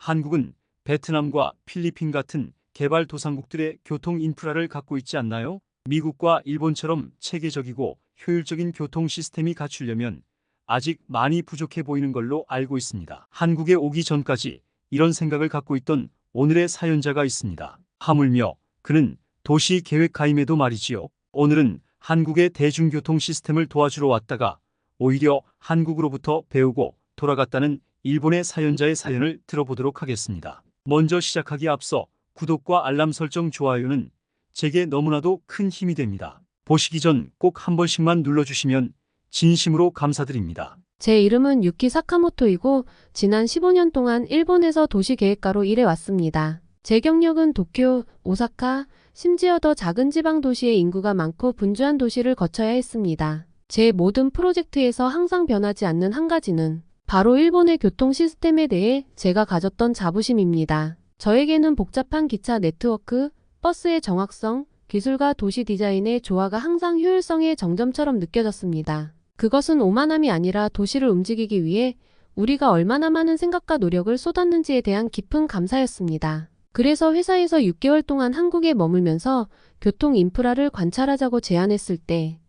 한국은 베트남과 필리핀 같은 개발도상국들의 교통 인프라를 갖고 있지 않나요? 미국과 일본처럼 체계적이고 효율적인 교통 시스템이 갖추려면 아직 많이 부족해 보이는 걸로 알고 있습니다. 한국에 오기 전까지 이런 생각을 갖고 있던 오늘의 사연자가 있습니다. 하물며 그는 도시계획가임에도 말이지요. 오늘은 한국의 대중교통 시스템을 도와주러 왔다가 오히려 한국으로부터 배우고 돌아갔다는 일본의 사연자의 사연을 들어보도록 하겠습니다. 먼저 시작하기에 앞서 구독과 알람 설정, 좋아요는 제게 너무나도 큰 힘이 됩니다. 보시기 전 꼭 한 번씩만 눌러주시면 진심으로 감사드립니다. 제 이름은 유키 사카모토이고 지난 15년 동안 일본에서 도시계획가로 일해왔습니다. 제 경력은 도쿄, 오사카, 심지어 더 작은 지방 도시의 인구가 많고 분주한 도시를 거쳐야 했습니다. 제 모든 프로젝트에서 항상 변하지 않는 한 가지는 바로 일본의 교통 시스템에 대해 제가 가졌던 자부심입니다. 저에게는 복잡한 기차 네트워크, 버스의 정확성, 기술과 도시 디자인의 조화가 항상 효율성의 정점처럼 느껴졌습니다. 그것은 오만함이 아니라 도시를 움직이기 위해 우리가 얼마나 많은 생각과 노력을 쏟았는지에 대한 깊은 감사였습니다. 그래서 회사에서 6개월 동안 한국에 머물면서 교통 인프라를 관찰하자고 제안했을 때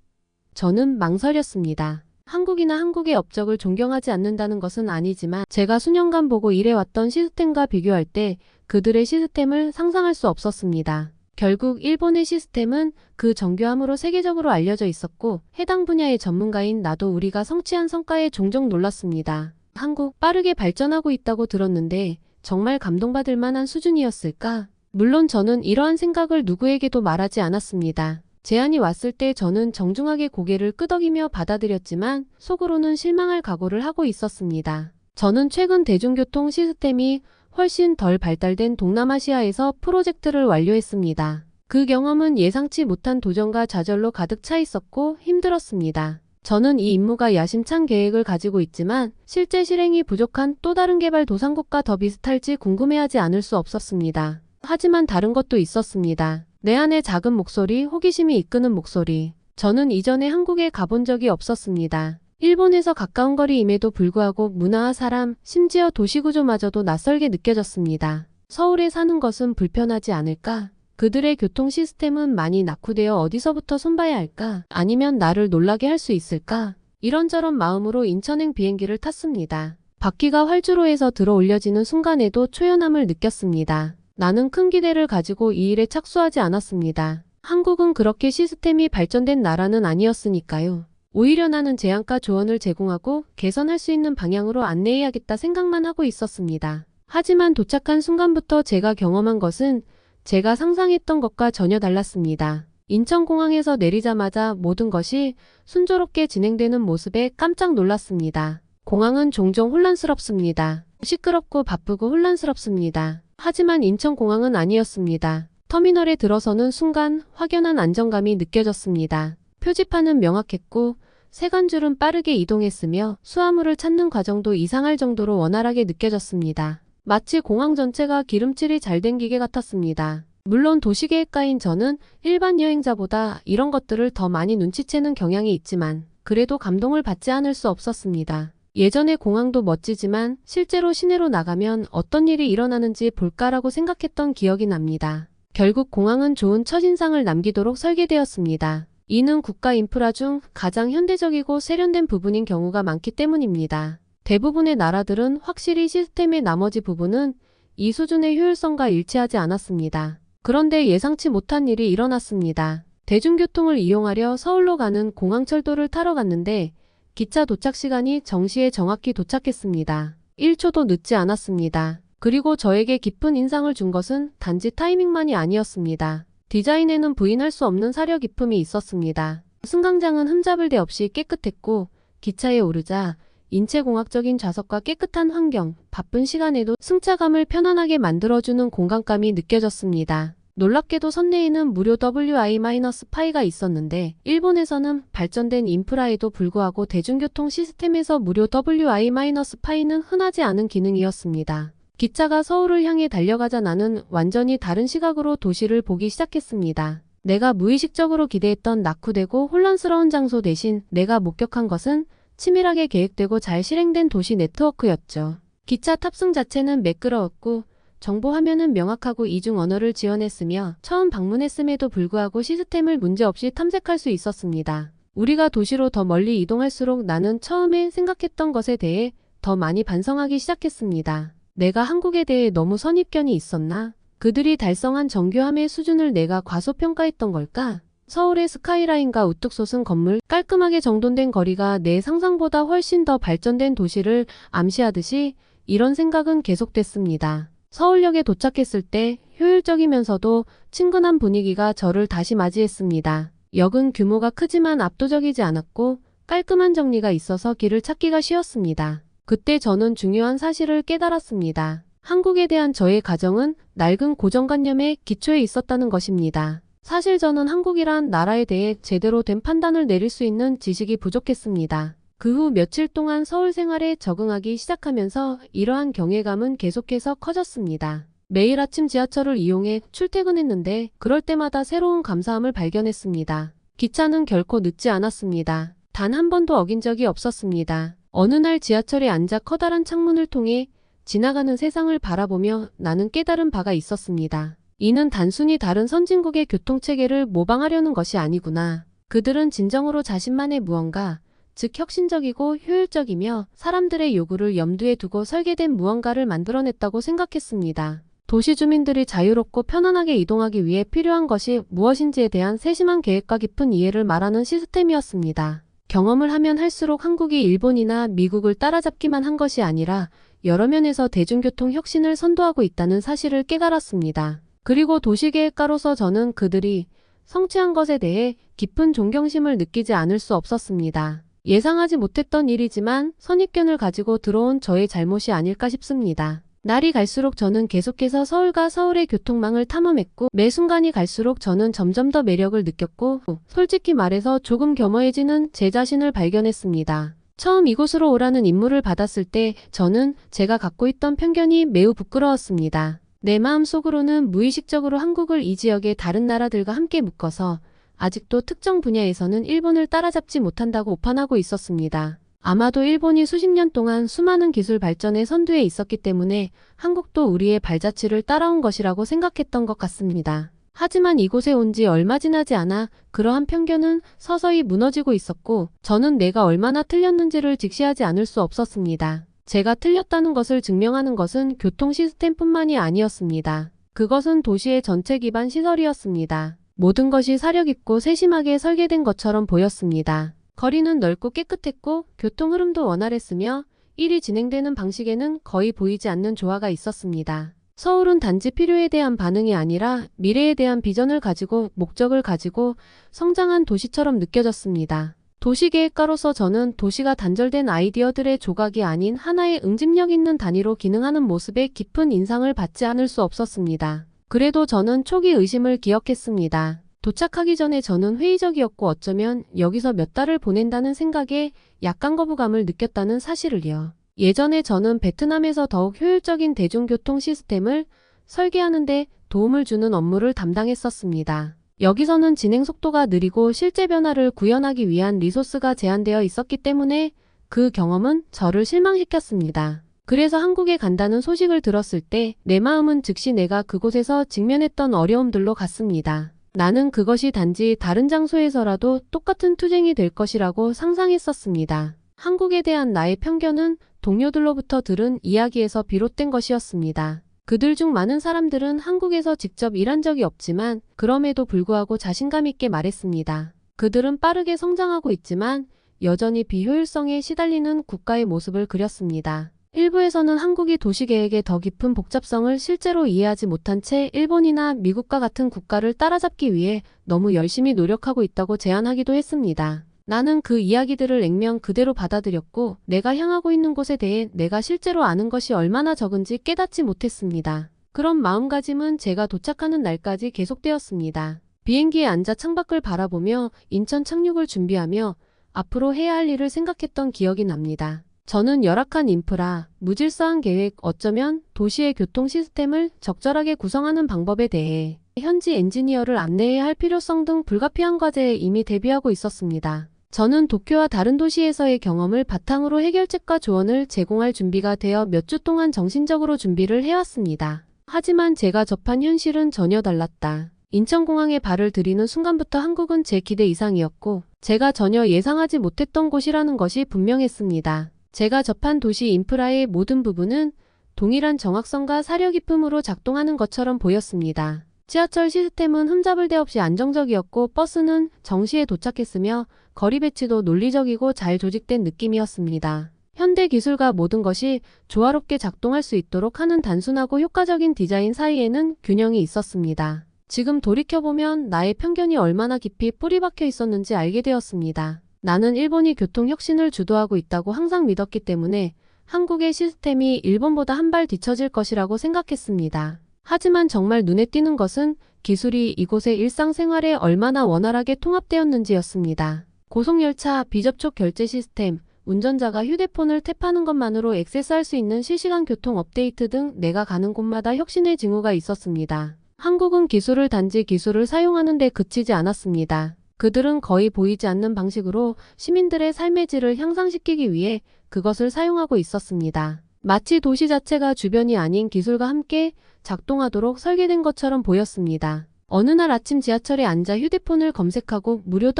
저는 망설였습니다. 한국이나 한국의 업적을 존경하지 않는다는 것은 아니지만 제가 수년간 보고 일해왔던 시스템과 비교할 때 그들의 시스템을 상상할 수 없었습니다. 결국 일본의 시스템은 그 정교함으로 세계적으로 알려져 있었고 해당 분야의 전문가인 나도 우리가 성취한 성과에 종종 놀랐습니다. 한국 빠르게 발전하고 있다고 들었는데 정말 감동받을 만한 수준이었을까? 물론 저는 이러한 생각을 누구에게도 말하지 않았습니다. 제안이 왔을 때 저는 정중하게 고개를 끄덕이며 받아들였지만 속으로는 실망할 각오를 하고 있었습니다. 저는 최근 대중교통 시스템이 훨씬 덜 발달된 동남아시아에서 프로젝트를 완료했습니다. 그 경험은 예상치 못한 도전과 좌절로 가득 차 있었고 힘들었습니다. 저는 이 임무가 야심찬 계획을 가지고 있지만 실제 실행이 부족한 또 다른 개발도상국과 더 비슷할지 궁금해하지 않을 수 없었습니다. 하지만 다른 것도 있었습니다. 내 안의 작은 목소리, 호기심이 이끄는 목소리. 저는 이전에 한국에 가본 적이 없었습니다. 일본에서 가까운 거리임에도 불구하고 문화와 사람, 심지어 도시구조마저도 낯설게 느껴졌습니다. 서울에 사는 것은 불편하지 않을까? 그들의 교통 시스템은 많이 낙후되어 어디서부터 손봐야 할까? 아니면 나를 놀라게 할 수 있을까? 이런저런 마음으로 인천행 비행기를 탔습니다. 바퀴가 활주로에서 들어 올려지는 순간에도 초연함을 느꼈습니다. 나는 큰 기대를 가지고 이 일에 착수하지 않았습니다. 한국은 그렇게 시스템이 발전된 나라는 아니었으니까요. 오히려 나는 제안과 조언을 제공하고 개선할 수 있는 방향으로 안내해야겠다 생각만 하고 있었습니다. 하지만 도착한 순간부터 제가 경험한 것은 제가 상상했던 것과 전혀 달랐습니다. 인천공항에서 내리자마자 모든 것이 순조롭게 진행되는 모습에 깜짝 놀랐습니다. 공항은 종종 혼란스럽습니다. 시끄럽고 바쁘고 혼란스럽습니다. 하지만 인천공항은 아니었습니다. 터미널에 들어서는 순간 확연한 안정감이 느껴졌습니다. 표지판은 명확했고 세관줄은 빠르게 이동했으며 수화물을 찾는 과정도 이상할 정도로 원활하게 느껴졌습니다. 마치 공항 전체가 기름칠이 잘 된 기계 같았습니다. 물론 도시계획가인 저는 일반 여행자보다 이런 것들을 더 많이 눈치채는 경향이 있지만 그래도 감동을 받지 않을 수 없었습니다. 예전에 공항도 멋지지만 실제로 시내로 나가면 어떤 일이 일어나는지 볼까라고 생각했던 기억이 납니다. 결국 공항은 좋은 첫인상을 남기도록 설계되었습니다. 이는 국가 인프라 중 가장 현대적이고 세련된 부분인 경우가 많기 때문입니다. 대부분의 나라들은 확실히 시스템의 나머지 부분은 이 수준의 효율성과 일치하지 않았습니다. 그런데 예상치 못한 일이 일어났습니다. 대중교통을 이용하려 서울로 가는 공항철도를 타러 갔는데 기차 도착 시간이 정시에 정확히 도착했습니다. 1초도 늦지 않았습니다. 그리고 저에게 깊은 인상을 준 것은 단지 타이밍만이 아니었습니다. 디자인에는 부인할 수 없는 사려 깊음이 있었습니다. 승강장은 흠잡을 데 없이 깨끗했고 기차에 오르자 인체공학적인 좌석과 깨끗한 환경, 바쁜 시간에도 승차감을 편안하게 만들어주는 공간감이 느껴졌습니다. 놀랍게도 선내에는 무료 WI-파이가 있었는데 일본에서는 발전된 인프라에도 불구하고 대중교통 시스템에서 무료 WI-파이는 흔하지 않은 기능이었습니다. 기차가 서울을 향해 달려가자 나는 완전히 다른 시각으로 도시를 보기 시작했습니다. 내가 무의식적으로 기대했던 낙후되고 혼란스러운 장소 대신 내가 목격한 것은 치밀하게 계획되고 잘 실행된 도시 네트워크였죠. 기차 탑승 자체는 매끄러웠고 정보 화면은 명확하고 이중 언어를 지원했으며 처음 방문했음에도 불구하고 시스템을 문제없이 탐색할 수 있었습니다. 우리가 도시로 더 멀리 이동할수록 나는 처음에 생각했던 것에 대해 더 많이 반성하기 시작했습니다. 내가 한국에 대해 너무 선입견이 있었나? 그들이 달성한 정교함의 수준을 내가 과소평가했던 걸까? 서울의 스카이라인과 우뚝 솟은 건물, 깔끔하게 정돈된 거리가 내 상상보다 훨씬 더 발전된 도시를 암시하듯이 이런 생각은 계속됐습니다. 서울역에 도착했을 때 효율적이면서도 친근한 분위기가 저를 다시 맞이했습니다. 역은 규모가 크지만 압도적이지 않았고 깔끔한 정리가 있어서 길을 찾기가 쉬웠습니다. 그때 저는 중요한 사실을 깨달았습니다. 한국에 대한 저의 가정은 낡은 고정관념의 기초에 있었다는 것입니다. 사실 저는 한국이란 나라에 대해 제대로 된 판단을 내릴 수 있는 지식이 부족했습니다. 그 후 며칠 동안 서울 생활에 적응하기 시작하면서 이러한 경외감은 계속해서 커졌습니다. 매일 아침 지하철을 이용해 출퇴근했는데 그럴 때마다 새로운 감사함을 발견했습니다. 기차는 결코 늦지 않았습니다. 단 한 번도 어긴 적이 없었습니다. 어느 날 지하철에 앉아 커다란 창문을 통해 지나가는 세상을 바라보며 나는 깨달은 바가 있었습니다. 이는 단순히 다른 선진국의 교통체계를 모방하려는 것이 아니구나. 그들은 진정으로 자신만의 무언가, 즉 혁신적이고 효율적이며 사람들의 요구를 염두에 두고 설계된 무언가를 만들어냈다고 생각했습니다. 도시 주민들이 자유롭고 편안하게 이동하기 위해 필요한 것이 무엇인지에 대한 세심한 계획과 깊은 이해를 말하는 시스템이었습니다. 경험을 하면 할수록 한국이 일본이나 미국을 따라잡기만 한 것이 아니라 여러 면에서 대중교통 혁신을 선도하고 있다는 사실을 깨달았습니다. 그리고 도시계획가로서 저는 그들이 성취한 것에 대해 깊은 존경심을 느끼지 않을 수 없었습니다. 예상하지 못했던 일이지만 선입견을 가지고 들어온 저의 잘못이 아닐까 싶습니다. 날이 갈수록 저는 계속해서 서울과 서울의 교통망을 탐험했고 매 순간이 갈수록 저는 점점 더 매력을 느꼈고 솔직히 말해서 조금 겸허해지는 제 자신을 발견했습니다. 처음 이곳으로 오라는 임무를 받았을 때 저는 제가 갖고 있던 편견이 매우 부끄러웠습니다. 내 마음속으로는 무의식적으로 한국을 이 지역의 다른 나라들과 함께 묶어서 아직도 특정 분야에서는 일본을 따라잡지 못한다고 오판하고 있었습니다. 아마도 일본이 수십 년 동안 수많은 기술 발전의 선두에 있었기 때문에 한국도 우리의 발자취를 따라온 것이라고 생각했던 것 같습니다. 하지만 이곳에 온 지 얼마 지나지 않아 그러한 편견은 서서히 무너지고 있었고 저는 내가 얼마나 틀렸는지를 직시하지 않을 수 없었습니다. 제가 틀렸다는 것을 증명하는 것은 교통 시스템뿐만이 아니었습니다. 그것은 도시의 전체 기반 시설이었습니다. 모든 것이 사려깊고 세심하게 설계된 것처럼 보였습니다. 거리는 넓고 깨끗했고 교통 흐름도 원활했으며 일이 진행되는 방식에는 거의 보이지 않는 조화가 있었습니다. 서울은 단지 필요에 대한 반응이 아니라 미래에 대한 비전을 가지고 목적을 가지고 성장한 도시처럼 느껴졌습니다. 도시계획가로서 저는 도시가 단절된 아이디어들의 조각이 아닌 하나의 응집력 있는 단위로 기능하는 모습에 깊은 인상을 받지 않을 수 없었습니다. 그래도 저는 초기 의심을 기억했습니다. 도착하기 전에 저는 회의적이었고 어쩌면 여기서 몇 달을 보낸다는 생각에 약간 거부감을 느꼈다는 사실을요. 예전에 저는 베트남에서 더욱 효율적인 대중교통 시스템을 설계하는데 도움을 주는 업무를 담당했었습니다. 여기서는 진행 속도가 느리고 실제 변화를 구현하기 위한 리소스가 제한되어 있었기 때문에 그 경험은 저를 실망시켰습니다. 그래서 한국에 간다는 소식을 들었을 때 내 마음은 즉시 내가 그곳에서 직면했던 어려움들로 갔습니다. 나는 그것이 단지 다른 장소에서라도 똑같은 투쟁이 될 것이라고 상상했었습니다. 한국에 대한 나의 편견은 동료들로부터 들은 이야기에서 비롯된 것이었습니다. 그들 중 많은 사람들은 한국에서 직접 일한 적이 없지만 그럼에도 불구하고 자신감 있게 말했습니다. 그들은 빠르게 성장하고 있지만 여전히 비효율성에 시달리는 국가의 모습을 그렸습니다. 일부에서는 한국이 도시계획의 더 깊은 복잡성을 실제로 이해하지 못한 채 일본이나 미국과 같은 국가를 따라잡기 위해 너무 열심히 노력하고 있다고 제안하기도 했습니다. 나는 그 이야기들을 액면 그대로 받아들였고 내가 향하고 있는 곳에 대해 내가 실제로 아는 것이 얼마나 적은지 깨닫지 못했습니다. 그런 마음가짐은 제가 도착하는 날까지 계속되었습니다. 비행기에 앉아 창밖을 바라보며 인천 착륙을 준비하며 앞으로 해야 할 일을 생각했던 기억이 납니다. 저는 열악한 인프라, 무질서한 계획, 어쩌면 도시의 교통 시스템을 적절하게 구성하는 방법에 대해 현지 엔지니어를 안내해야 할 필요성 등 불가피한 과제에 이미 대비하고 있었습니다. 저는 도쿄와 다른 도시에서의 경험을 바탕으로 해결책과 조언을 제공할 준비가 되어 몇 주 동안 정신적으로 준비를 해왔습니다. 하지만 제가 접한 현실은 전혀 달랐다. 인천공항에 발을 들이는 순간부터 한국은 제 기대 이상이었고 제가 전혀 예상하지 못했던 곳이라는 것이 분명했습니다. 제가 접한 도시 인프라의 모든 부분은 동일한 정확성과 사려 깊음으로 작동하는 것처럼 보였습니다. 지하철 시스템은 흠잡을 데 없이 안정적이었고 버스는 정시에 도착했으며 거리 배치도 논리적이고 잘 조직된 느낌이었습니다. 현대 기술과 모든 것이 조화롭게 작동할 수 있도록 하는 단순하고 효과적인 디자인 사이에는 균형이 있었습니다. 지금 돌이켜보면 나의 편견이 얼마나 깊이 뿌리박혀 있었는지 알게 되었습니다. 나는 일본이 교통 혁신을 주도하고 있다고 항상 믿었기 때문에 한국의 시스템이 일본보다 한 발 뒤처질 것이라고 생각했습니다. 하지만 정말 눈에 띄는 것은 기술이 이곳의 일상생활에 얼마나 원활하게 통합되었는지였습니다. 고속열차, 비접촉 결제 시스템, 운전자가 휴대폰을 탭하는 것만으로 액세스할 수 있는 실시간 교통 업데이트 등 내가 가는 곳마다 혁신의 징후가 있었습니다. 한국은 단지 기술을 사용하는 데 그치지 않았습니다. 그들은 거의 보이지 않는 방식으로 시민들의 삶의 질을 향상시키기 위해 그것을 사용하고 있었습니다. 마치 도시 자체가 주변이 아닌 기술과 함께 작동하도록 설계된 것처럼 보였습니다. 어느 날 아침 지하철에 앉아 휴대폰을 검색하고 무료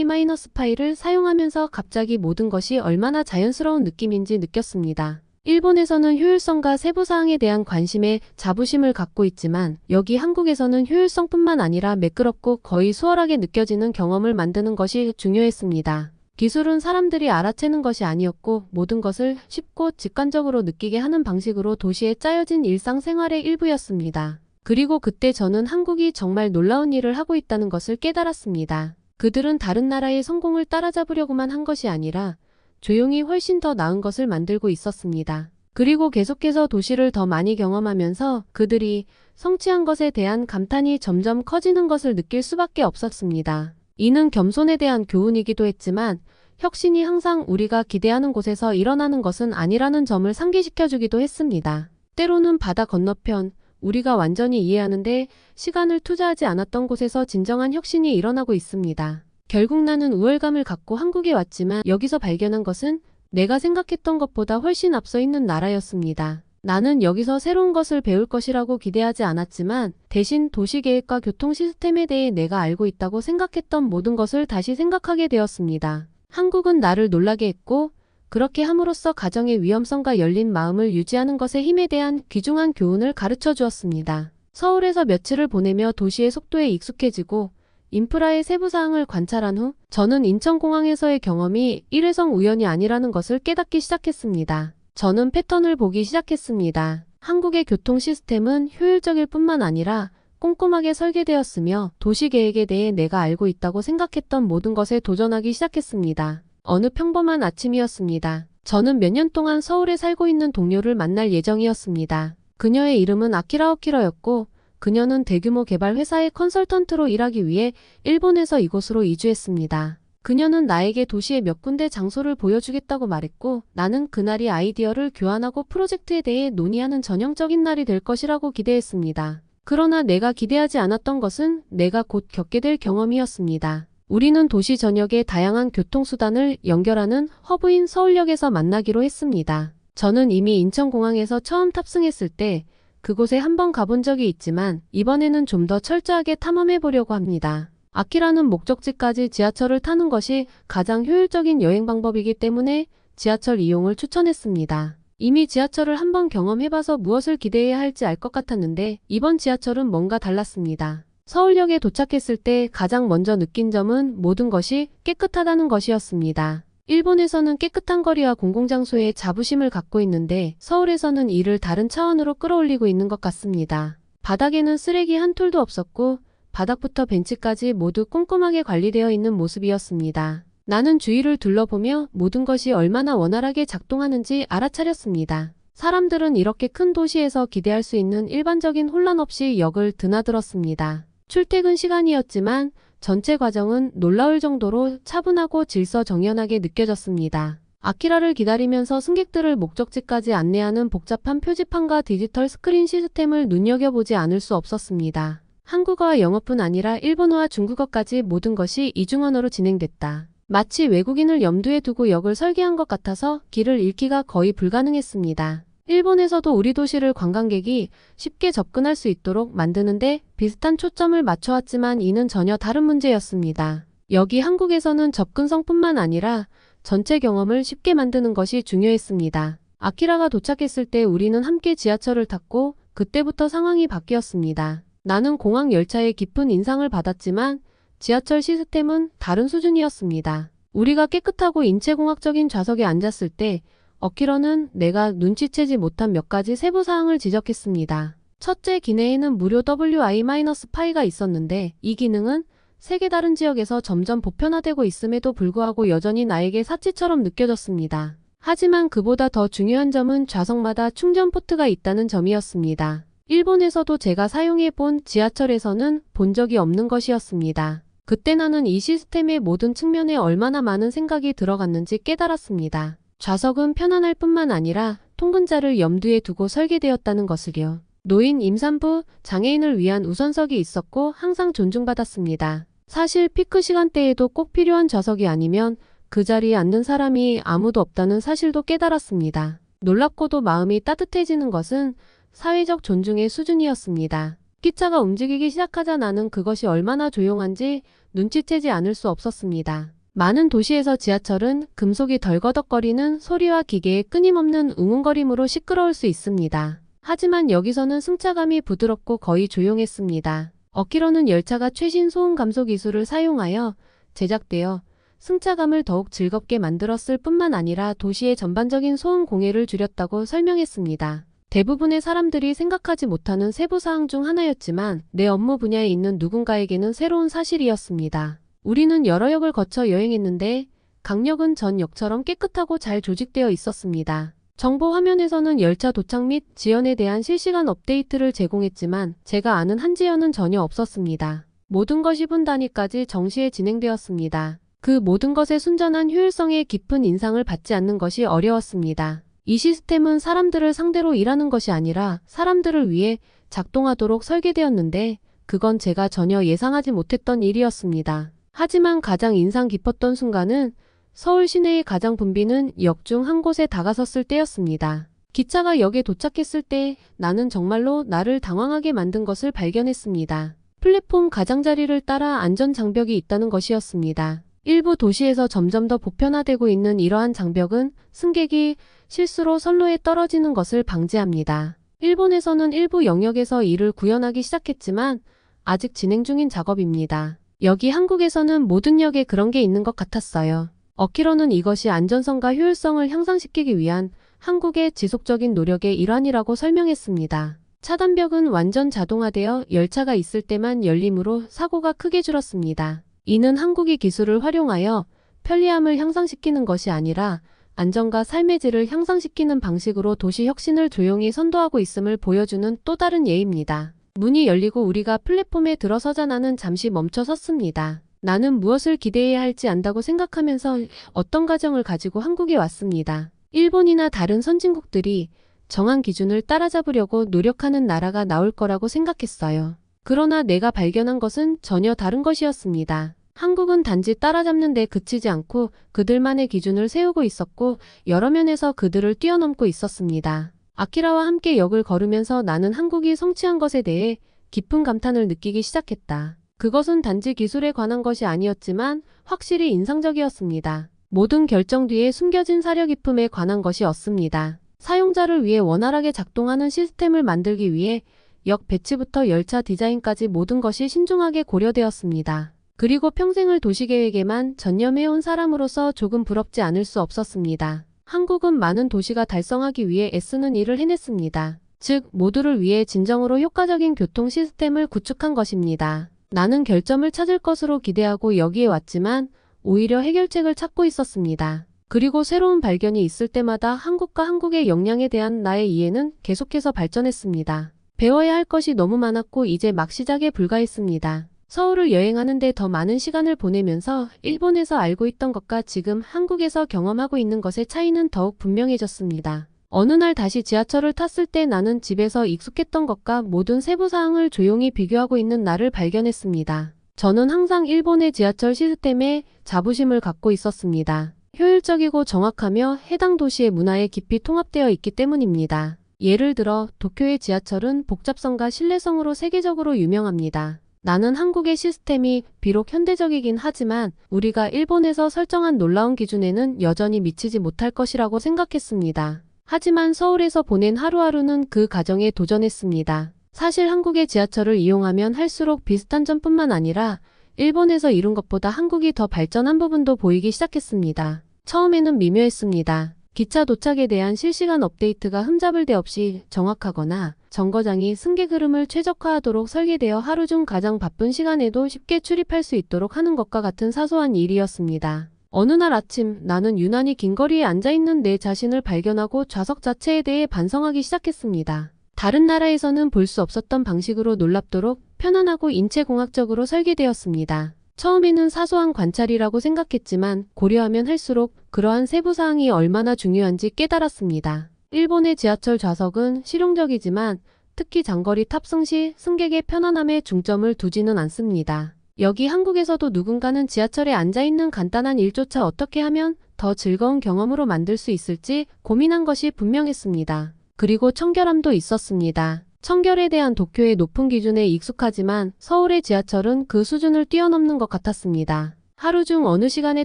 WI-파일을 사용하면서 갑자기 모든 것이 얼마나 자연스러운 느낌인지 느꼈습니다. 일본에서는 효율성과 세부사항에 대한 관심에 자부심을 갖고 있지만 여기 한국에서는 효율성뿐만 아니라 매끄럽고 거의 수월하게 느껴지는 경험을 만드는 것이 중요했습니다. 기술은 사람들이 알아채는 것이 아니었고 모든 것을 쉽고 직관적으로 느끼게 하는 방식으로 도시에 짜여진 일상생활의 일부였습니다. 그리고 그때 저는 한국이 정말 놀라운 일을 하고 있다는 것을 깨달았습니다. 그들은 다른 나라의 성공을 따라잡으려고만 한 것이 아니라 조용히 훨씬 더 나은 것을 만들고 있었습니다. 그리고 계속해서 도시를 더 많이 경험하면서 그들이 성취한 것에 대한 감탄이 점점 커지는 것을 느낄 수밖에 없었습니다. 이는 겸손에 대한 교훈이기도 했지만 혁신이 항상 우리가 기대하는 곳에서 일어나는 것은 아니라는 점을 상기시켜주기도 했습니다. 때로는 바다 건너편, 우리가 완전히 이해하는데 시간을 투자하지 않았던 곳에서 진정한 혁신이 일어나고 있습니다. 결국 나는 우월감을 갖고 한국에 왔지만 여기서 발견한 것은 내가 생각했던 것보다 훨씬 앞서 있는 나라였습니다. 나는 여기서 새로운 것을 배울 것이라고 기대하지 않았지만 대신 도시계획과 교통 시스템에 대해 내가 알고 있다고 생각했던 모든 것을 다시 생각하게 되었습니다. 한국은 나를 놀라게 했고 그렇게 함으로써 가정의 위험성과 열린 마음을 유지하는 것의 힘에 대한 귀중한 교훈을 가르쳐 주었습니다. 서울에서 며칠을 보내며 도시의 속도에 익숙해지고 인프라의 세부사항을 관찰한 후 저는 인천공항에서의 경험이 일회성 우연이 아니라는 것을 깨닫기 시작했습니다. 저는 패턴을 보기 시작했습니다. 한국의 교통 시스템은 효율적일 뿐만 아니라 꼼꼼하게 설계되었으며 도시계획에 대해 내가 알고 있다고 생각했던 모든 것에 도전하기 시작했습니다. 어느 평범한 아침이었습니다. 저는 몇 년 동안 서울에 살고 있는 동료를 만날 예정이었습니다. 그녀의 이름은 아키라 오키러였고 그녀는 대규모 개발 회사의 컨설턴트로 일하기 위해 일본에서 이곳으로 이주했습니다. 그녀는 나에게 도시의 몇 군데 장소를 보여주겠다고 말했고 나는 그날이 아이디어를 교환하고 프로젝트에 대해 논의하는 전형적인 날이 될 것이라고 기대했습니다. 그러나 내가 기대하지 않았던 것은 내가 곧 겪게 될 경험이었습니다. 우리는 도시 전역의 다양한 교통수단을 연결하는 허브인 서울역에서 만나기로 했습니다. 저는 이미 인천공항에서 처음 탑승했을 때 그곳에 한번 가본 적이 있지만 이번에는 좀 더 철저하게 탐험해 보려고 합니다. 아키라는 목적지까지 지하철을 타는 것이 가장 효율적인 여행 방법이기 때문에 지하철 이용을 추천했습니다. 이미 지하철을 한번 경험해봐서 무엇을 기대해야 할지 알 것 같았는데 이번 지하철은 뭔가 달랐습니다. 서울역에 도착했을 때 가장 먼저 느낀 점은 모든 것이 깨끗하다는 것이었습니다. 일본에서는 깨끗한 거리와 공공장소에 자부심을 갖고 있는데 서울에서는 이를 다른 차원으로 끌어올리고 있는 것 같습니다. 바닥에는 쓰레기 한 톨도 없었고 바닥부터 벤치까지 모두 꼼꼼하게 관리되어 있는 모습이었습니다. 나는 주위를 둘러보며 모든 것이 얼마나 원활하게 작동하는지 알아차렸습니다. 사람들은 이렇게 큰 도시에서 기대할 수 있는 일반적인 혼란 없이 역을 드나들었습니다. 출퇴근 시간이었지만 전체 과정은 놀라울 정도로 차분하고 질서정연하게 느껴졌습니다. 아키라를 기다리면서 승객들을 목적지까지 안내하는 복잡한 표지판과 디지털 스크린 시스템을 눈여겨보지 않을 수 없었습니다. 한국어와 영어뿐 아니라 일본어와 중국어까지 모든 것이 이중언어로 진행됐다. 마치 외국인을 염두에 두고 역을 설계한 것 같아서 길을 잃기가 거의 불가능했습니다. 일본에서도 우리 도시를 관광객이 쉽게 접근할 수 있도록 만드는데 비슷한 초점을 맞춰왔지만 이는 전혀 다른 문제였습니다. 여기 한국에서는 접근성뿐만 아니라 전체 경험을 쉽게 만드는 것이 중요했습니다. 아키라가 도착했을 때 우리는 함께 지하철을 탔고 그때부터 상황이 바뀌었습니다. 나는 공항 열차에 깊은 인상을 받았지만 지하철 시스템은 다른 수준이었습니다. 우리가 깨끗하고 인체공학적인 좌석에 앉았을 때 어키러는 내가 눈치채지 못한 몇 가지 세부사항을 지적했습니다. 첫째, 기내에는 무료 WI-파이가 있었는데 이 기능은 세계 다른 지역에서 점점 보편화되고 있음에도 불구하고 여전히 나에게 사치처럼 느껴졌습니다. 하지만 그보다 더 중요한 점은 좌석마다 충전 포트가 있다는 점이었습니다. 일본에서도 제가 사용해 본 지하철에서는 본 적이 없는 것이었습니다. 그때 나는 이 시스템의 모든 측면에 얼마나 많은 생각이 들어갔는지 깨달았습니다. 좌석은 편안할 뿐만 아니라 통근자를 염두에 두고 설계되었다는 것을요. 노인, 임산부, 장애인을 위한 우선석이 있었고 항상 존중받았습니다. 사실 피크 시간대에도 꼭 필요한 좌석이 아니면 그 자리에 앉는 사람이 아무도 없다는 사실도 깨달았습니다. 놀랍고도 마음이 따뜻해지는 것은 사회적 존중의 수준이었습니다. 기차가 움직이기 시작하자 나는 그것이 얼마나 조용한지 눈치채지 않을 수 없었습니다. 많은 도시에서 지하철은 금속이 덜거덕거리는 소리와 기계의 끊임없는 웅웅거림으로 시끄러울 수 있습니다. 하지만 여기서는 승차감이 부드럽고 거의 조용했습니다. 어키러는 열차가 최신 소음 감소 기술을 사용하여 제작되어 승차감을 더욱 즐겁게 만들었을 뿐만 아니라 도시의 전반적인 소음 공해를 줄였다고 설명했습니다. 대부분의 사람들이 생각하지 못하는 세부사항 중 하나였지만 내 업무 분야에 있는 누군가에게는 새로운 사실이었습니다. 우리는 여러 역을 거쳐 여행했는데 각 역은 전 역처럼 깨끗하고 잘 조직되어 있었습니다. 정보 화면에서는 열차 도착 및 지연에 대한 실시간 업데이트를 제공했지만 제가 아는 한 지연은 전혀 없었습니다. 모든 것이 분 단위까지 정시에 진행되었습니다. 그 모든 것의 순전한 효율성에 깊은 인상을 받지 않는 것이 어려웠습니다. 이 시스템은 사람들을 상대로 일하는 것이 아니라 사람들을 위해 작동하도록 설계되었는데 그건 제가 전혀 예상하지 못했던 일이었습니다. 하지만 가장 인상 깊었던 순간은 서울 시내의 가장 붐비는 역 중 한 곳에 다가섰을 때였습니다. 기차가 역에 도착했을 때 나는 정말로 나를 당황하게 만든 것을 발견했습니다. 플랫폼 가장자리를 따라 안전장벽이 있다는 것이었습니다. 일부 도시에서 점점 더 보편화되고 있는 이러한 장벽은 승객이 실수로 선로에 떨어지는 것을 방지합니다. 일본에서는 일부 영역에서 이를 구현하기 시작했지만 아직 진행 중인 작업입니다. 여기 한국에서는 모든 역에 그런 게 있는 것 같았어요. 어키러는 이것이 안전성과 효율성을 향상시키기 위한 한국의 지속적인 노력의 일환이라고 설명했습니다. 차단벽은 완전 자동화되어 열차가 있을 때만 열리므로 사고가 크게 줄었습니다. 이는 한국이 기술을 활용하여 편리함을 향상시키는 것이 아니라 안전과 삶의 질을 향상시키는 방식으로 도시 혁신을 조용히 선도하고 있음을 보여주는 또 다른 예입니다. 문이 열리고 우리가 플랫폼에 들어서자 나는 잠시 멈춰 섰습니다. 나는 무엇을 기대해야 할지 안다고 생각하면서 어떤 가정을 가지고 한국에 왔습니다. 일본이나 다른 선진국들이 정한 기준을 따라잡으려고 노력하는 나라가 나올 거라고 생각했어요. 그러나 내가 발견한 것은 전혀 다른 것이었습니다. 한국은 단지 따라잡는 데 그치지 않고 그들만의 기준을 세우고 있었고 여러 면에서 그들을 뛰어넘고 있었습니다. 아키라와 함께 역을 걸으면서 나는 한국이 성취한 것에 대해 깊은 감탄을 느끼기 시작했다. 그것은 단지 기술에 관한 것이 아니었지만 확실히 인상적이었습니다. 모든 결정 뒤에 숨겨진 사려 깊음에 관한 것이었습니다. 사용자를 위해 원활하게 작동하는 시스템을 만들기 위해 역 배치부터 열차 디자인까지 모든 것이 신중하게 고려되었습니다. 그리고 평생을 도시계획에만 전념해온 사람으로서 조금 부럽지 않을 수 없었습니다. 한국은 많은 도시가 달성하기 위해 애쓰는 일을 해냈습니다. 즉, 모두를 위해 진정으로 효과적인 교통 시스템을 구축한 것입니다. 나는 결점을 찾을 것으로 기대하고 여기에 왔지만 오히려 해결책을 찾고 있었습니다. 그리고 새로운 발견이 있을 때마다 한국과 한국의 역량에 대한 나의 이해는 계속해서 발전했습니다. 배워야 할 것이 너무 많았고 이제 막 시작에 불과했습니다. 서울을 여행하는데 더 많은 시간을 보내면서 일본에서 알고 있던 것과 지금 한국에서 경험하고 있는 것의 차이는 더욱 분명해졌습니다. 어느 날 다시 지하철을 탔을 때 나는 집에서 익숙했던 것과 모든 세부사항을 조용히 비교하고 있는 나를 발견했습니다. 저는 항상 일본의 지하철 시스템에 자부심을 갖고 있었습니다. 효율적이고 정확하며 해당 도시의 문화에 깊이 통합되어 있기 때문입니다. 예를 들어 도쿄의 지하철은 복잡성과 신뢰성으로 세계적으로 유명합니다. 나는 한국의 시스템이 비록 현대적이긴 하지만 우리가 일본에서 설정한 놀라운 기준에는 여전히 미치지 못할 것이라고 생각했습니다. 하지만 서울에서 보낸 하루하루는 그 과정에 도전했습니다. 사실 한국의 지하철을 이용하면 할수록 비슷한 점뿐만 아니라 일본에서 이룬 것보다 한국이 더 발전한 부분도 보이기 시작했습니다. 처음에는 미묘했습니다. 기차 도착에 대한 실시간 업데이트가 흠잡을 데 없이 정확하거나 정거장이 승객 흐름을 최적화하도록 설계되어 하루 중 가장 바쁜 시간에도 쉽게 출입할 수 있도록 하는 것과 같은 사소한 일이었습니다. 어느 날 아침 나는 유난히 긴 거리에 앉아있는 내 자신을 발견하고 좌석 자체에 대해 반성하기 시작했습니다. 다른 나라에서는 볼 수 없었던 방식으로 놀랍도록 편안하고 인체공학적으로 설계되었습니다. 처음에는 사소한 관찰이라고 생각했지만 고려하면 할수록 그러한 세부사항이 얼마나 중요한지 깨달았습니다. 일본의 지하철 좌석은 실용적이지만 특히 장거리 탑승 시 승객의 편안함에 중점을 두지는 않습니다. 여기 한국에서도 누군가는 지하철에 앉아있는 간단한 일조차 어떻게 하면 더 즐거운 경험으로 만들 수 있을지 고민한 것이 분명했습니다. 그리고 청결함도 있었습니다. 청결에 대한 도쿄의 높은 기준에 익숙하지만 서울의 지하철은 그 수준을 뛰어넘는 것 같았습니다. 하루 중 어느 시간에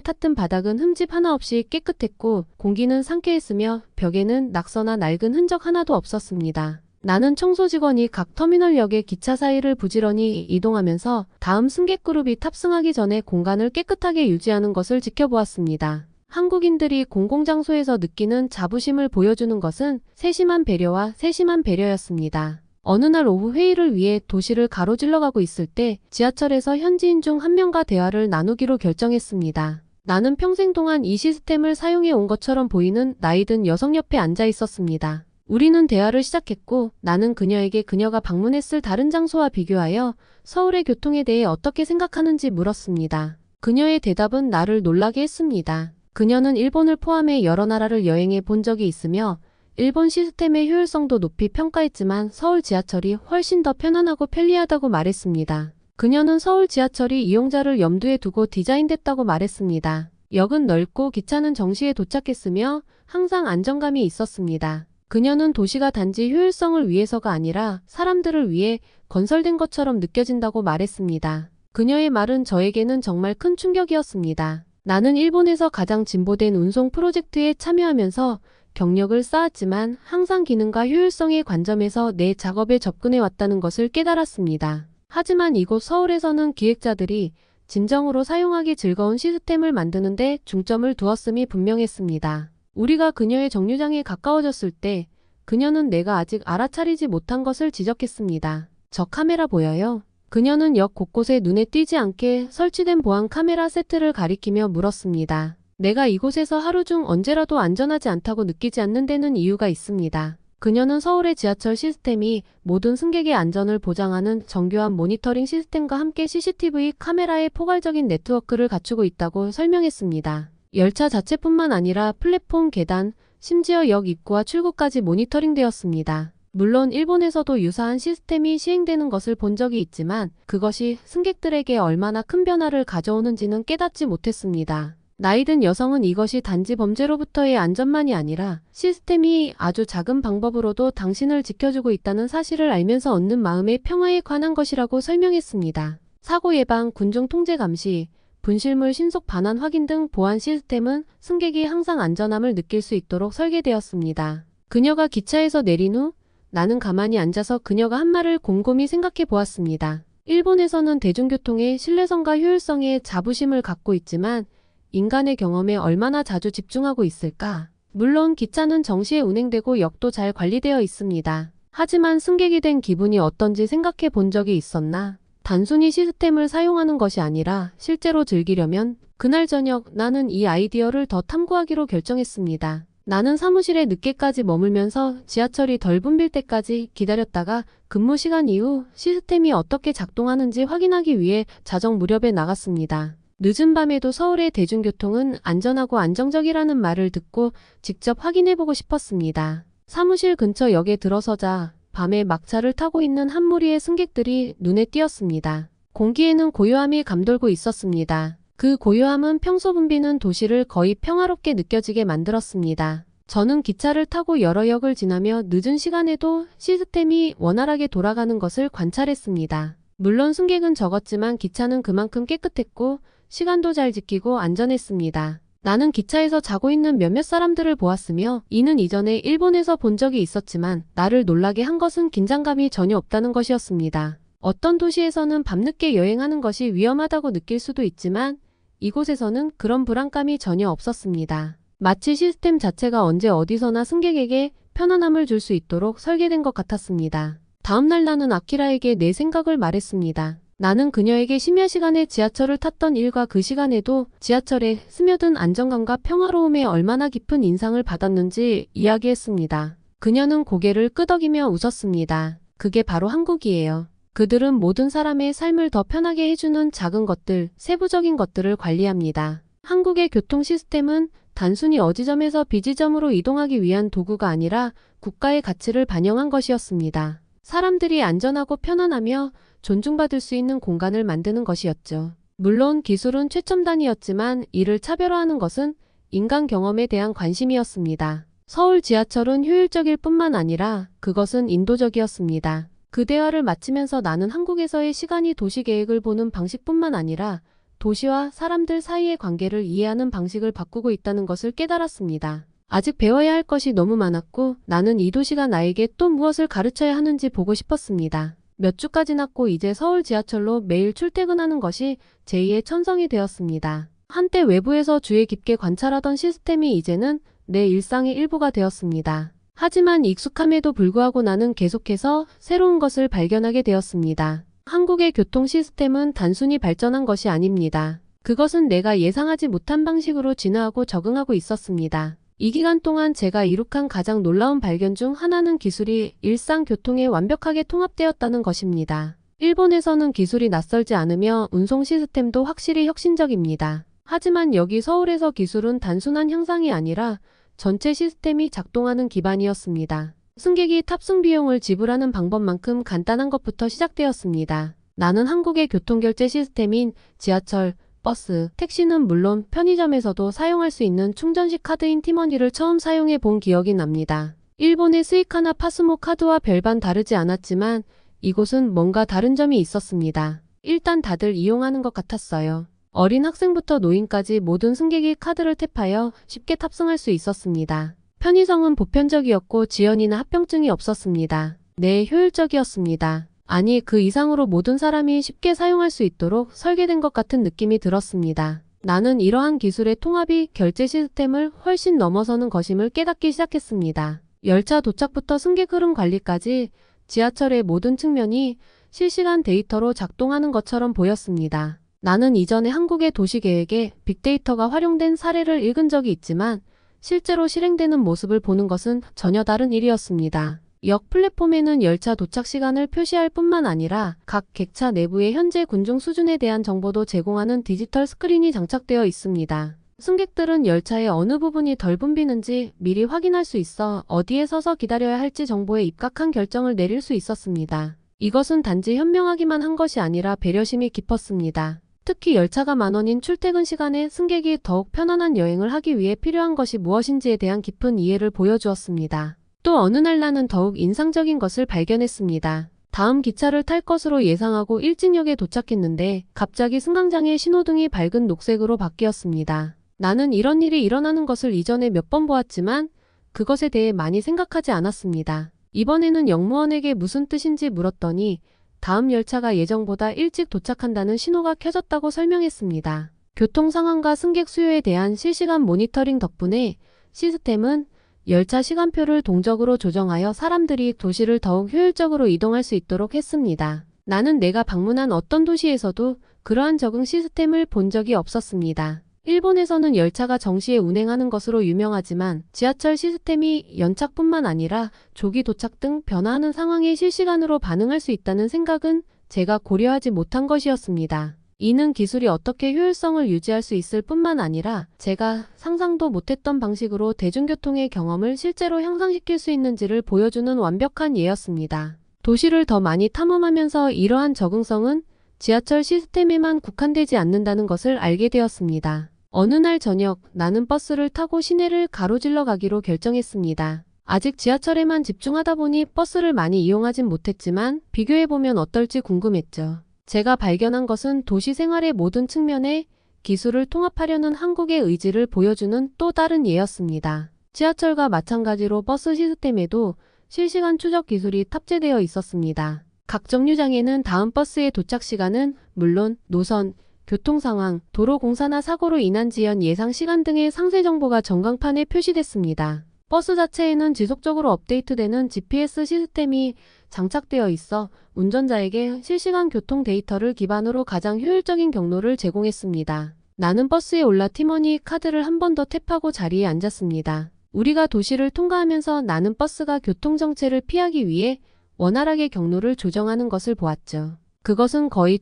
탔든 바닥은 흠집 하나 없이 깨끗했고 공기는 상쾌했으며 벽에는 낙서나 낡은 흔적 하나도 없었습니다. 나는 청소 직원이 각 터미널역의 기차 사이를 부지런히 이동하면서 다음 승객 그룹이 탑승하기 전에 공간을 깨끗하게 유지하는 것을 지켜보았습니다. 한국인들이 공공장소에서 느끼는 자부심을 보여주는 것은 세심한 배려와 세심한 배려였습니다. 어느 날 오후 회의를 위해 도시를 가로질러 가고 있을 때 지하철에서 현지인 중 한 명과 대화를 나누기로 결정했습니다. 나는 평생 동안 이 시스템을 사용해 온 것처럼 보이는 나이든 여성 옆에 앉아 있었습니다. 우리는 대화를 시작했고 나는 그녀에게 그녀가 방문했을 다른 장소와 비교하여 서울의 교통에 대해 어떻게 생각하는지 물었습니다. 그녀의 대답은 나를 놀라게 했습니다. 그녀는 일본을 포함해 여러 나라를 여행해 본 적이 있으며 일본 시스템의 효율성도 높이 평가했지만 서울 지하철이 훨씬 더 편안하고 편리하다고 말했습니다. 그녀는 서울 지하철이 이용자를 염두에 두고 디자인됐다고 말했습니다. 역은 넓고 기차는 정시에 도착했으며 항상 안정감이 있었습니다. 그녀는 도시가 단지 효율성을 위해서가 아니라 사람들을 위해 건설된 것처럼 느껴진다고 말했습니다. 그녀의 말은 저에게는 정말 큰 충격이었습니다. 나는 일본에서 가장 진보된 운송 프로젝트에 참여하면서 경력을 쌓았지만 항상 기능과 효율성의 관점에서 내 작업에 접근해 왔다는 것을 깨달았습니다. 하지만 이곳 서울에서는 기획자들이 진정으로 사용하기 즐거운 시스템을 만드는 데 중점을 두었음이 분명했습니다. 우리가 그녀의 정류장에 가까워졌을 때 그녀는 내가 아직 알아차리지 못한 것을 지적했습니다. 저 카메라 보여요? 그녀는 역 곳곳에 눈에 띄지 않게 설치된 보안 카메라 세트를 가리키며 물었습니다. 내가 이곳에서 하루 중 언제라도 안전하지 않다고 느끼지 않는 데는 이유가 있습니다. 그녀는 서울의 지하철 시스템이 모든 승객의 안전을 보장하는 정교한 모니터링 시스템과 함께 CCTV 카메라의 포괄적인 네트워크를 갖추고 있다고 설명했습니다. 열차 자체뿐만 아니라 플랫폼 계단, 심지어 역 입구와 출구까지 모니터링되었습니다. 물론 일본에서도 유사한 시스템이 시행되는 것을 본 적이 있지만 그것이 승객들에게 얼마나 큰 변화를 가져오는지는 깨닫지 못했습니다. 나이든 여성은 이것이 단지 범죄로부터의 안전만이 아니라 시스템이 아주 작은 방법으로도 당신을 지켜주고 있다는 사실을 알면서 얻는 마음의 평화에 관한 것이라고 설명했습니다. 사고 예방, 군중 통제 감시, 분실물 신속 반환 확인 등 보안 시스템은 승객이 항상 안전함을 느낄 수 있도록 설계되었습니다. 그녀가 기차에서 내린 후 나는 가만히 앉아서 그녀가 한 말을 곰곰이 생각해 보았습니다. 일본에서는 대중교통의 신뢰성과 효율성에 자부심을 갖고 있지만 인간의 경험에 얼마나 자주 집중하고 있을까? 물론 기차는 정시에 운행되고 역도 잘 관리되어 있습니다. 하지만 승객이 된 기분이 어떤지 생각해 본 적이 있었나? 단순히 시스템을 사용하는 것이 아니라 실제로 즐기려면 그날 저녁 나는 이 아이디어를 더 탐구하기로 결정했습니다. 나는 사무실에 늦게까지 머물면서 지하철이 덜 붐빌 때까지 기다렸다가 근무 시간 이후 시스템이 어떻게 작동하는지 확인하기 위해 자정 무렵에 나갔습니다. 늦은 밤에도 서울의 대중교통은 안전하고 안정적이라는 말을 듣고 직접 확인해보고 싶었습니다. 사무실 근처 역에 들어서자 밤에 막차를 타고 있는 한 무리의 승객들이 눈에 띄었습니다. 공기에는 고요함이 감돌고 있었습니다. 그 고요함은 평소 붐비는 도시를 거의 평화롭게 느껴지게 만들었습니다. 저는 기차를 타고 여러 역을 지나며 늦은 시간에도 시스템이 원활하게 돌아가는 것을 관찰했습니다. 물론 승객은 적었지만 기차는 그만큼 깨끗했고 시간도 잘 지키고 안전했습니다. 나는 기차에서 자고 있는 몇몇 사람들을 보았으며 이는 이전에 일본에서 본 적이 있었지만 나를 놀라게 한 것은 긴장감이 전혀 없다는 것이었습니다. 어떤 도시에서는 밤늦게 여행하는 것이 위험하다고 느낄 수도 있지만 이곳에서는 그런 불안감이 전혀 없었습니다. 마치 시스템 자체가 언제 어디서나 승객에게 편안함을 줄 수 있도록 설계된 것 같았습니다. 다음날 나는 아키라에게 내 생각을 말했습니다. 나는 그녀에게 심야 시간에 지하철을 탔던 일과 그 시간에도 지하철에 스며든 안정감과 평화로움에 얼마나 깊은 인상을 받았는지 이야기했습니다. 그녀는 고개를 끄덕이며 웃었습니다. 그게 바로 한국이에요. 그들은 모든 사람의 삶을 더 편하게 해주는 작은 것들, 세부적인 것들을 관리합니다. 한국의 교통 시스템은 단순히 어지점에서 비지점으로 이동하기 위한 도구가 아니라 국가의 가치를 반영한 것이었습니다. 사람들이 안전하고 편안하며 존중받을 수 있는 공간을 만드는 것이었죠. 물론 기술은 최첨단이었지만 이를 차별화하는 것은 인간 경험에 대한 관심이었습니다. 서울 지하철은 효율적일 뿐만 아니라 그것은 인도적이었습니다. 그 대화를 마치면서 나는 한국에서의 시간이 도시계획을 보는 방식뿐만 아니라 도시와 사람들 사이의 관계를 이해하는 방식을 바꾸고 있다는 것을 깨달았습니다. 아직 배워야 할 것이 너무 많았고 나는 이 도시가 나에게 또 무엇을 가르쳐야 하는지 보고 싶었습니다. 몇 주가 지났고 이제 서울 지하철로 매일 출퇴근하는 것이 제2의 천성이 되었습니다. 한때 외부에서 주의 깊게 관찰하던 시스템이 이제는 내 일상의 일부가 되었습니다. 하지만 익숙함에도 불구하고 나는 계속해서 새로운 것을 발견하게 되었습니다. 한국의 교통 시스템은 단순히 발전한 것이 아닙니다. 그것은 내가 예상하지 못한 방식으로 진화하고 적응하고 있었습니다. 이 기간 동안 제가 이룩한 가장 놀라운 발견 중 하나는 기술이 일상 교통에 완벽하게 통합되었다는 것입니다. 일본에서는 기술이 낯설지 않으며 운송 시스템도 확실히 혁신적입니다. 하지만 여기 서울에서 기술은 단순한 형상이 아니라 전체 시스템이 작동하는 기반이었습니다. 승객이 탑승 비용을 지불하는 방법만큼 간단한 것부터 시작되었습니다. 나는 한국의 교통결제 시스템인 지하철, 버스, 택시는 물론 편의점에서도 사용할 수 있는 충전식 카드인 티머니를 처음 사용해 본 기억이 납니다. 일본의 스이카나 파스모 카드와 별반 다르지 않았지만 이곳은 뭔가 다른 점이 있었습니다. 일단 다들 이용하는 것 같았어요. 어린 학생부터 노인까지 모든 승객이 카드를 탭하여 쉽게 탑승할 수 있었습니다. 편의성은 보편적이었고 지연이나 합병증이 없었습니다. 네, 효율적이었습니다. 아니, 그 이상으로 모든 사람이 쉽게 사용할 수 있도록 설계된 것 같은 느낌이 들었습니다. 나는 이러한 기술의 통합이 결제 시스템을 훨씬 넘어서는 것임을 깨닫기 시작했습니다. 열차 도착부터 승객 흐름 관리까지 지하철의 모든 측면이 실시간 데이터로 작동하는 것처럼 보였습니다. 나는 이전에 한국의 도시계획에 빅데이터가 활용된 사례를 읽은 적이 있지만 실제로 실행되는 모습을 보는 것은 전혀 다른 일이었습니다. 역 플랫폼에는 열차 도착 시간을 표시할 뿐만 아니라 각 객차 내부의 현재 군중 수준에 대한 정보도 제공하는 디지털 스크린이 장착되어 있습니다. 승객들은 열차의 어느 부분이 덜 붐비는지 미리 확인할 수 있어 어디에 서서 기다려야 할지 정보에 입각한 결정을 내릴 수 있었습니다. 이것은 단지 현명하기만 한 것이 아니라 배려심이 깊었습니다. 특히 열차가 만원인 출퇴근 시간에 승객이 더욱 편안한 여행을 하기 위해 필요한 것이 무엇인지에 대한 깊은 이해를 보여주었습니다. 또 어느 날 나는 더욱 인상적인 것을 발견했습니다. 다음 기차를 탈 것으로 예상하고 일찍역에 도착했는데 갑자기 승강장의 신호등이 밝은 녹색으로 바뀌었습니다. 나는 이런 일이 일어나는 것을 이전에 몇 번 보았지만 그것에 대해 많이 생각하지 않았습니다. 이번에는 역무원에게 무슨 뜻인지 물었더니 다음 열차가 예정보다 일찍 도착한다는 신호가 켜졌다고 설명했습니다. 교통 상황과 승객 수요에 대한 실시간 모니터링 덕분에 시스템은 열차 시간표를 동적으로 조정하여 사람들이 도시를 더욱 효율적으로 이동할 수 있도록 했습니다. 나는 내가 방문한 어떤 도시에서도 그러한 적응 시스템을 본 적이 없었습니다. 일본에서는 열차가 정시에 운행하는 것으로 유명하지만 지하철 시스템이 연착뿐만 아니라 조기 도착 등 변화하는 상황에 실시간으로 반응할 수 있다는 생각은 제가 고려하지 못한 것이었습니다. 이는 기술이 어떻게 효율성을 유지할 수 있을 뿐만 아니라 제가 상상도 못했던 방식으로 대중교통의 경험을 실제로 향상시킬 수 있는지를 보여주는 완벽한 예였습니다. 도시를 더 많이 탐험하면서 이러한 적응성은 지하철 시스템에만 국한되지 않는다는 것을 알게 되었습니다. 어느 날 저녁 나는 버스를 타고 시내를 가로질러 가기로 결정했습니다. 아직 지하철에만 집중하다 보니 버스를 많이 이용하진 못했지만 비교해보면 어떨지 궁금했죠. 제가 발견한 것은 도시 생활의 모든 측면에 기술을 통합하려는 한국의 의지를 보여주는 또 다른 예였습니다. 지하철과 마찬가지로 버스 시스템에도 실시간 추적 기술이 탑재되어 있었습니다. 각 정류장에는 다음 버스의 도착 시간은 물론 노선, 교통 상황, 도로 공사나 사고로 인한 지연 예상 시간 등의 상세 정보가 전광판에 표시됐습니다. 버스 자체에는 지속적으로 업데이트되는 GPS 시스템이 장착되어 있어 운전자에게 실시간 교통 데이터를 기반으로 가장 효율적인 경로를 제공했습니다. 나는 버스에 올라 티머니 카드를 한 번 더 탭하고 자리에 앉았습니다. 우리가 도시를 통과하면서 나는 버스가 교통정체를 피하기 위해 원활하게 경로를 조정하는 것을 보았죠. 그것은 거의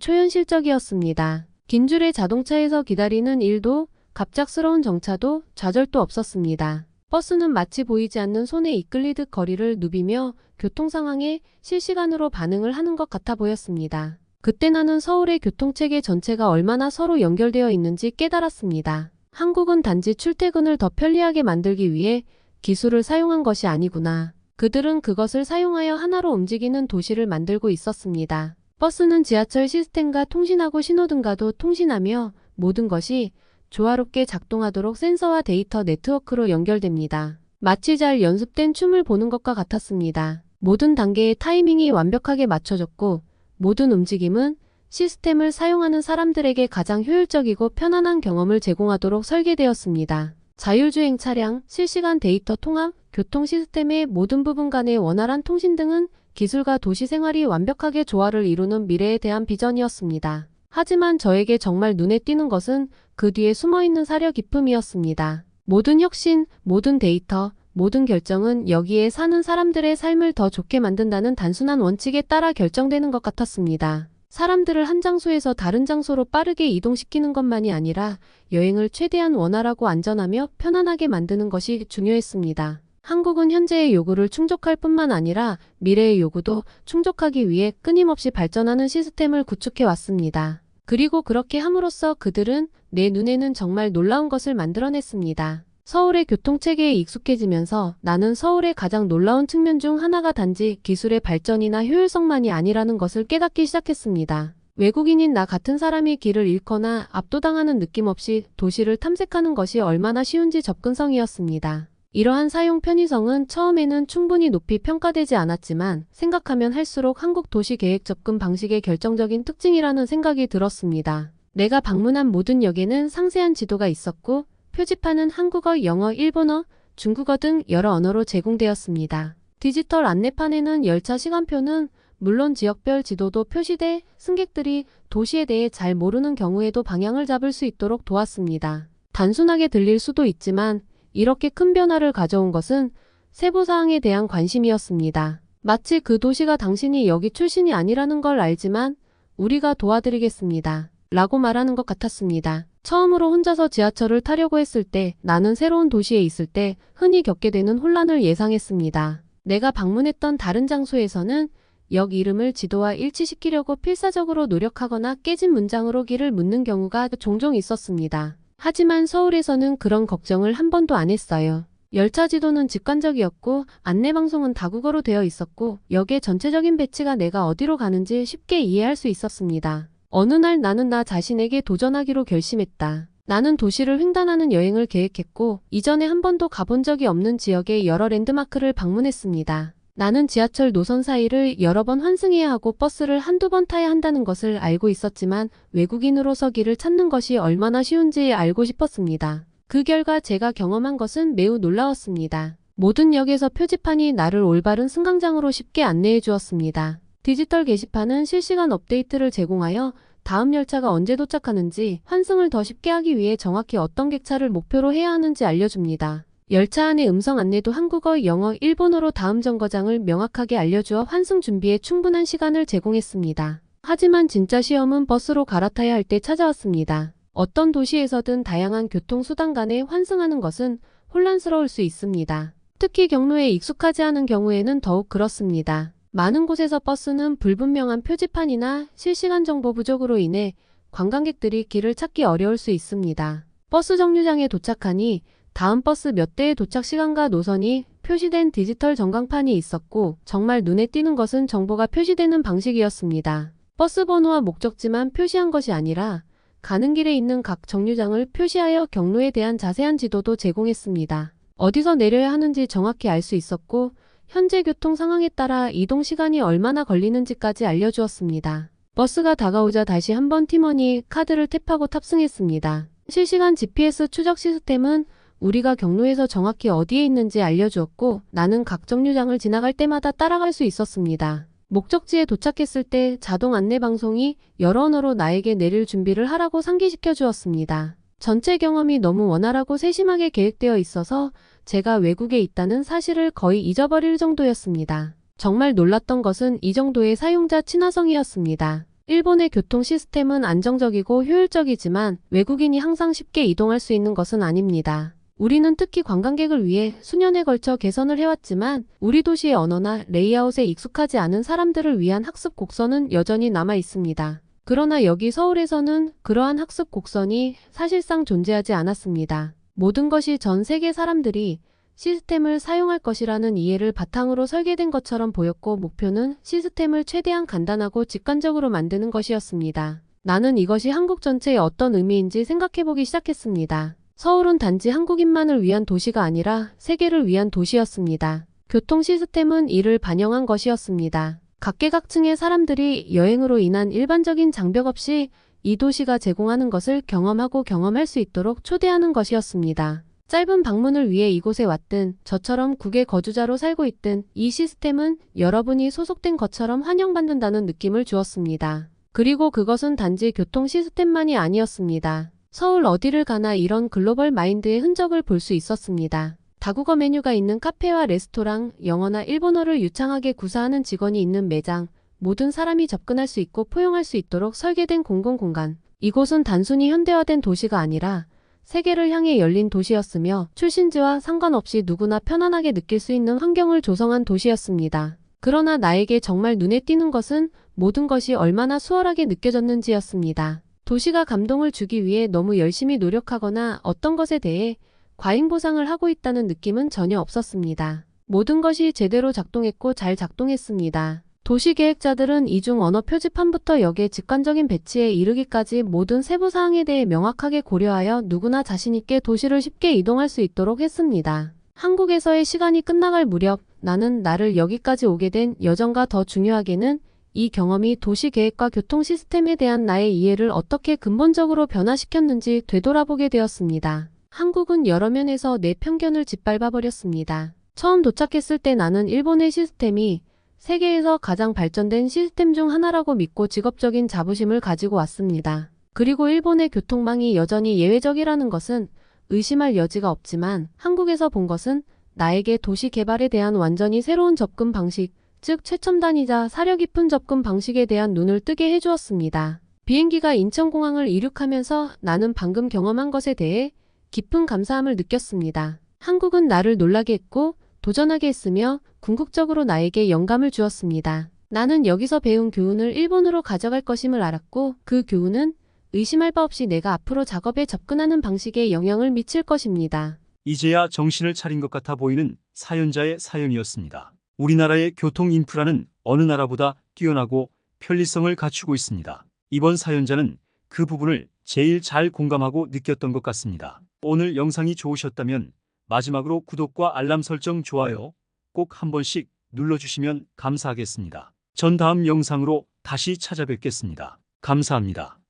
초현실적이었습니다. 긴 줄의 자동차에서 기다리는 일도 갑작스러운 정차도 좌절도 없었습니다. 버스는 마치 보이지 않는 손에 이끌리듯 거리를 누비며 교통 상황에 실시간으로 반응을 하는 것 같아 보였습니다. 그때 나는 서울의 교통체계 전체가 얼마나 서로 연결되어 있는지 깨달았습니다. 한국은 단지 출퇴근을 더 편리하게 만들기 위해 기술을 사용한 것이 아니구나. 그들은 그것을 사용하여 하나로 움직이는 도시를 만들고 있었습니다. 버스는 지하철 시스템과 통신하고 신호등과도 통신하며 모든 것이 조화롭게 작동하도록 센서와 데이터 네트워크로 연결됩니다. 마치 잘 연습된 춤을 보는 것과 같았습니다. 모든 단계의 타이밍이 완벽하게 맞춰졌고 모든 움직임은 시스템을 사용하는 사람들에게 가장 효율적이고 편안한 경험을 제공하도록 설계되었습니다. 자율주행 차량, 실시간 데이터 통합, 교통 시스템의 모든 부분 간의 원활한 통신 등은 기술과 도시 생활이 완벽하게 조화를 이루는 미래에 대한 비전이었습니다. 하지만 저에게 정말 눈에 띄는 것은 그 뒤에 숨어있는 사려 깊음이었습니다. 모든 혁신, 모든 데이터, 모든 결정은 여기에 사는 사람들의 삶을 더 좋게 만든다는 단순한 원칙에 따라 결정되는 것 같았습니다. 사람들을 한 장소에서 다른 장소로 빠르게 이동시키는 것만이 아니라 여행을 최대한 원활하고 안전하며 편안하게 만드는 것이 중요했습니다. 한국은 현재의 요구를 충족할 뿐만 아니라 미래의 요구도 충족하기 위해 끊임없이 발전하는 시스템을 구축해 왔습니다. 그리고 그렇게 함으로써 그들은 내 눈에는 정말 놀라운 것을 만들어냈습니다. 서울의 교통체계에 익숙해지면서 나는 서울의 가장 놀라운 측면 중 하나가 단지 기술의 발전이나 효율성만이 아니라는 것을 깨닫기 시작했습니다. 외국인인 나 같은 사람이 길을 잃거나 압도당하는 느낌 없이 도시를 탐색하는 것이 얼마나 쉬운지 접근성이었습니다. 이러한 사용 편의성은 처음에는 충분히 높이 평가되지 않았지만 생각하면 할수록 한국 도시 계획 접근 방식의 결정적인 특징이라는 생각이 들었습니다. 내가 방문한 모든 역에는 상세한 지도가 있었고 표지판은 한국어, 영어, 일본어, 중국어 등 여러 언어로 제공되었습니다. 디지털 안내판에는 열차 시간표는 물론 지역별 지도도 표시돼 승객들이 도시에 대해 잘 모르는 경우에도 방향을 잡을 수 있도록 도왔습니다. 단순하게 들릴 수도 있지만 이렇게 큰 변화를 가져온 것은 세부사항에 대한 관심이었습니다. 마치 그 도시가 당신이 여기 출신이 아니라는 걸 알지만 우리가 도와드리겠습니다. 라고 말하는 것 같았습니다. 처음으로 혼자서 지하철을 타려고 했을 때 나는 새로운 도시에 있을 때 흔히 겪게 되는 혼란을 예상했습니다. 내가 방문했던 다른 장소에서는 역 이름을 지도와 일치시키려고 필사적으로 노력하거나 깨진 문장으로 길을 묻는 경우가 종종 있었습니다. 하지만 서울에서는 그런 걱정을 한 번도 안 했어요. 열차 지도는 직관적이었고 안내방송은 다국어로 되어 있었고 역의 전체적인 배치가 내가 어디로 가는지 쉽게 이해할 수 있었습니다. 어느 날 나는 나 자신에게 도전하기로 결심했다. 나는 도시를 횡단하는 여행을 계획했고 이전에 한 번도 가본 적이 없는 지역의 여러 랜드마크를 방문했습니다. 나는 지하철 노선 사이를 여러 번 환승해야 하고 버스를 한두 번 타야 한다는 것을 알고 있었지만 외국인으로서 길을 찾는 것이 얼마나 쉬운지 알고 싶었습니다. 그 결과 제가 경험한 것은 매우 놀라웠습니다. 모든 역에서 표지판이 나를 올바른 승강장으로 쉽게 안내해 주었습니다. 디지털 게시판은 실시간 업데이트를 제공하여 다음 열차가 언제 도착하는지 환승을 더 쉽게 하기 위해 정확히 어떤 객차를 목표로 해야 하는지 알려줍니다. 열차 안의 음성 안내도 한국어, 영어, 일본어로 다음 정거장을 명확하게 알려주어 환승 준비에 충분한 시간을 제공했습니다. 하지만 진짜 시험은 버스로 갈아타야 할 때 찾아왔습니다. 어떤 도시에서든 다양한 교통수단 간에 환승하는 것은 혼란스러울 수 있습니다. 특히 경로에 익숙하지 않은 경우에는 더욱 그렇습니다. 많은 곳에서 버스는 불분명한 표지판이나 실시간 정보 부족으로 인해 관광객들이 길을 찾기 어려울 수 있습니다. 버스 정류장에 도착하니 다음 버스 몇 대의 도착 시간과 노선이 표시된 디지털 전광판이 있었고, 정말 눈에 띄는 것은 정보가 표시되는 방식이었습니다. 버스 번호와 목적지만 표시한 것이 아니라 가는 길에 있는 각 정류장을 표시하여 경로에 대한 자세한 지도도 제공했습니다. 어디서 내려야 하는지 정확히 알 수 있었고, 현재 교통 상황에 따라 이동 시간이 얼마나 걸리는지까지 알려주었습니다. 버스가 다가오자 다시 한번 팀원이 카드를 탭하고 탑승했습니다. 실시간 GPS 추적 시스템은 우리가 경로에서 정확히 어디에 있는지 알려주었고, 나는 각 정류장을 지나갈 때마다 따라갈 수 있었습니다. 목적지에 도착했을 때 자동 안내 방송이 여러 언어로 나에게 내릴 준비를 하라고 상기시켜 주었습니다. 전체 경험이 너무 원활하고 세심하게 계획되어 있어서 제가 외국에 있다는 사실을 거의 잊어버릴 정도였습니다. 정말 놀랐던 것은 이 정도의 사용자 친화성이었습니다. 일본의 교통 시스템은 안정적이고 효율적이지만 외국인이 항상 쉽게 이동할 수 있는 것은 아닙니다. 우리는 특히 관광객을 위해 수년에 걸쳐 개선을 해왔지만 우리 도시의 언어나 레이아웃에 익숙하지 않은 사람들을 위한 학습 곡선은 여전히 남아 있습니다. 그러나 여기 서울에서는 그러한 학습 곡선이 사실상 존재하지 않았습니다. 모든 것이 전 세계 사람들이 시스템을 사용할 것이라는 이해를 바탕으로 설계된 것처럼 보였고, 목표는 시스템을 최대한 간단하고 직관적으로 만드는 것이었습니다. 나는 이것이 한국 전체에 어떤 의미인지 생각해보기 시작했습니다. 서울은 단지 한국인만을 위한 도시가 아니라 세계를 위한 도시였습니다. 교통 시스템은 이를 반영한 것이었습니다. 각계각층의 사람들이 여행으로 인한 일반적인 장벽 없이 이 도시가 제공하는 것을 경험하고 경험할 수 있도록 초대하는 것이었습니다. 짧은 방문을 위해 이곳에 왔든 저처럼 국외 거주자로 살고 있든 이 시스템은 여러분이 소속된 것처럼 환영받는다는 느낌을 주었습니다. 그리고 그것은 단지 교통 시스템만이 아니었습니다. 서울 어디를 가나 이런 글로벌 마인드의 흔적을 볼 수 있었습니다. 다국어 메뉴가 있는 카페와 레스토랑, 영어나 일본어를 유창하게 구사하는 직원이 있는 매장, 모든 사람이 접근할 수 있고 포용할 수 있도록 설계된 공공공간. 이곳은 단순히 현대화된 도시가 아니라 세계를 향해 열린 도시였으며 출신지와 상관없이 누구나 편안하게 느낄 수 있는 환경을 조성한 도시였습니다. 그러나 나에게 정말 눈에 띄는 것은 모든 것이 얼마나 수월하게 느껴졌는지였습니다. 도시가 감동을 주기 위해 너무 열심히 노력하거나 어떤 것에 대해 과잉 보상을 하고 있다는 느낌은 전혀 없었습니다. 모든 것이 제대로 작동했고 잘 작동했습니다. 도시계획자들은 이중 언어 표지판부터 역의 직관적인 배치에 이르기까지 모든 세부 사항에 대해 명확하게 고려하여 누구나 자신있게 도시를 쉽게 이동할 수 있도록 했습니다. 한국에서의 시간이 끝나갈 무렵 나는 나를 여기까지 오게 된 여정과 더 중요하게는 이 경험이 도시계획과 교통 시스템에 대한 나의 이해를 어떻게 근본적으로 변화시켰는지 되돌아보게 되었습니다. 한국은 여러 면에서 내 편견을 짓밟아버렸습니다. 처음 도착했을 때 나는 일본의 시스템이 세계에서 가장 발전된 시스템 중 하나라고 믿고 직업적인 자부심을 가지고 왔습니다. 그리고 일본의 교통망이 여전히 예외적이라는 것은 의심할 여지가 없지만 한국에서 본 것은 나에게 도시 개발에 대한 완전히 새로운 접근 방식, 즉 최첨단이자 사려 깊은 접근 방식에 대한 눈을 뜨게 해주었습니다. 비행기가 인천공항을 이륙하면서 나는 방금 경험한 것에 대해 깊은 감사함을 느꼈습니다. 한국은 나를 놀라게 했고 도전하게 했으며 궁극적으로 나에게 영감을 주었습니다. 나는 여기서 배운 교훈을 일본으로 가져갈 것임을 알았고 그 교훈은 의심할 바 없이 내가 앞으로 작업에 접근하는 방식에 영향을 미칠 것입니다. 이제야 정신을 차린 것 같아 보이는 사연자의 사연이었습니다. 우리나라의 교통 인프라는 어느 나라보다 뛰어나고 편리성을 갖추고 있습니다. 이번 사연자는 그 부분을 제일 잘 공감하고 느꼈던 것 같습니다. 오늘 영상이 좋으셨다면 마지막으로 구독과 알람 설정, 좋아요 꼭 한 번씩 눌러주시면 감사하겠습니다. 전 다음 영상으로 다시 찾아뵙겠습니다. 감사합니다.